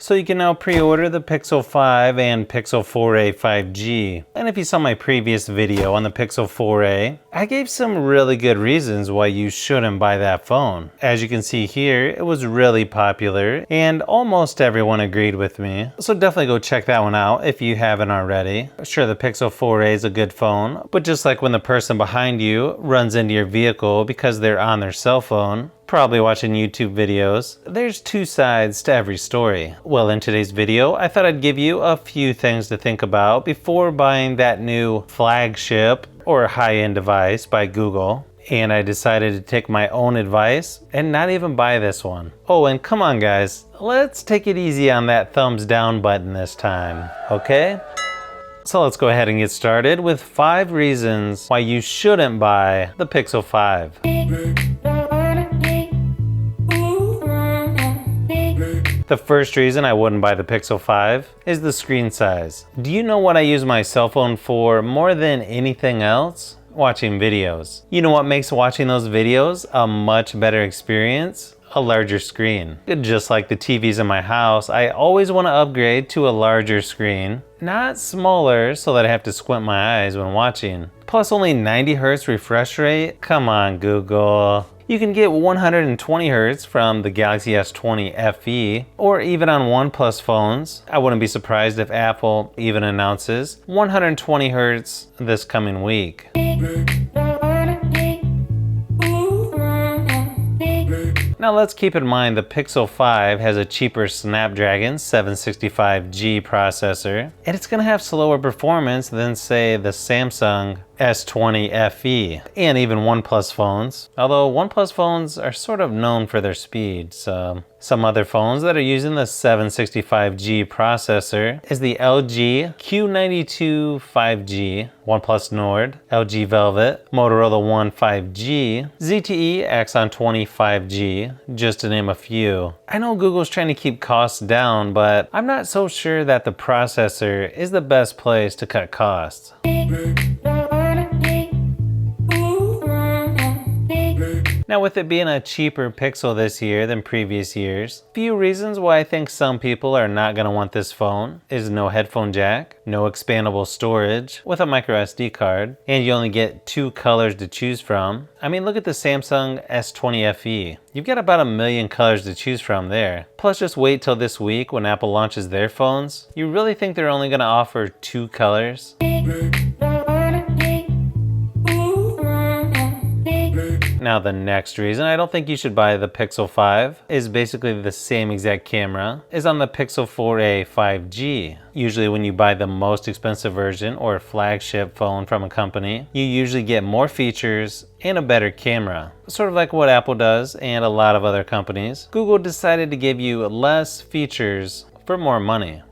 So you can now pre-order the Pixel 5 and Pixel 4a 5G. And if you saw my previous video on the Pixel 4a, I gave some really good reasons why you shouldn't buy that phone. As you can see here, it was really popular and almost everyone agreed with me. So definitely go check that one out if you haven't already. Sure, the Pixel 4a is a good phone, but just like when the person behind you runs into your vehicle because they're on their cell phone, probably watching YouTube videos, there's two sides to every story. Well, in today's video, I thought I'd give you a few things to think about before buying that new flagship or high-end device by Google. And I decided to take my own advice and not even buy this one. Oh, and come on guys, let's take it easy on that thumbs down button this time, okay? So let's go ahead and get started with 5 reasons why you shouldn't buy the Pixel 5. The first reason I wouldn't buy the Pixel 5 is the screen size. Do you know what I use my cell phone for more than anything else? Watching videos. You know what makes watching those videos a much better experience? A larger screen. Just like the TVs in my house, I always want to upgrade to a larger screen, not smaller so that I have to squint my eyes when watching. Plus only 90 Hz refresh rate? Come on, Google. You can get 120 Hz from the Galaxy S20 FE, or even on OnePlus phones. I wouldn't be surprised if Apple even announces 120 Hz this coming week. Now let's keep in mind the Pixel 5 has a cheaper Snapdragon 765G processor, and it's going to have slower performance than, say, the Samsung S20 FE and even OnePlus phones. Although OnePlus phones are sort of known for their speed, so some other phones that are using the 765G processor is the LG Q92 5G, OnePlus Nord, LG Velvet, Motorola One 5G, ZTE Axon 20 5G, just to name a few. I know Google's trying to keep costs down, but I'm not so sure that the processor is the best place to cut costs. Now with it being a cheaper Pixel this year than previous years, few reasons why I think some people are not going to want this phone is no headphone jack, no expandable storage with a micro SD card, and you only get 2 colors to choose from. I mean, look at the Samsung S20 FE. You've got about 1 million colors to choose from there. Plus just wait till this week when Apple launches their phones. You really think they're only going to offer 2 colors? Now the next reason I don't think you should buy the Pixel 5 is basically the same exact camera is on the Pixel 4a 5G. Usually when you buy the most expensive version or a flagship phone from a company, you usually get more features and a better camera. Sort of like what Apple does and a lot of other companies. Google decided to give you less features for more money.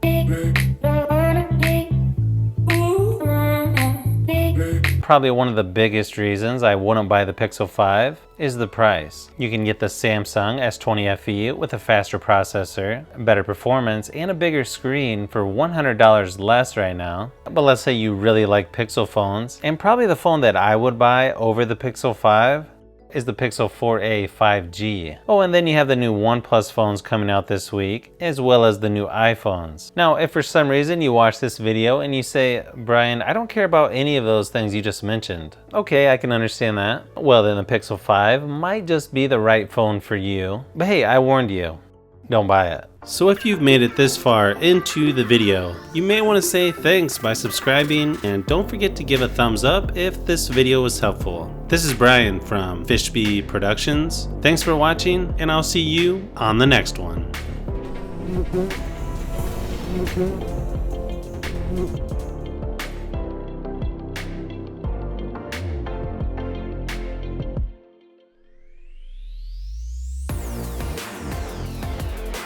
Probably one of the biggest reasons I wouldn't buy the Pixel 5 is the price. You can get the Samsung S20 FE with a faster processor, better performance, and a bigger screen for $100 less right now. But let's say you really like Pixel phones, and probably the phone that I would buy over the Pixel 5 is the Pixel 4a 5G. Oh, and then you have the new OnePlus phones coming out this week, as well as the new iPhones. Now, if for some reason you watch this video and you say, Brian, I don't care about any of those things you just mentioned. Okay, I can understand that. Well, then the Pixel 5 might just be the right phone for you. But hey, I warned you. Don't buy it. So if you've made it this far into the video, you may want to say thanks by subscribing, and don't forget to give a thumbs up if this video was helpful. This is Brian from Fishbee Productions. Thanks for watching, and I'll see you on the next one.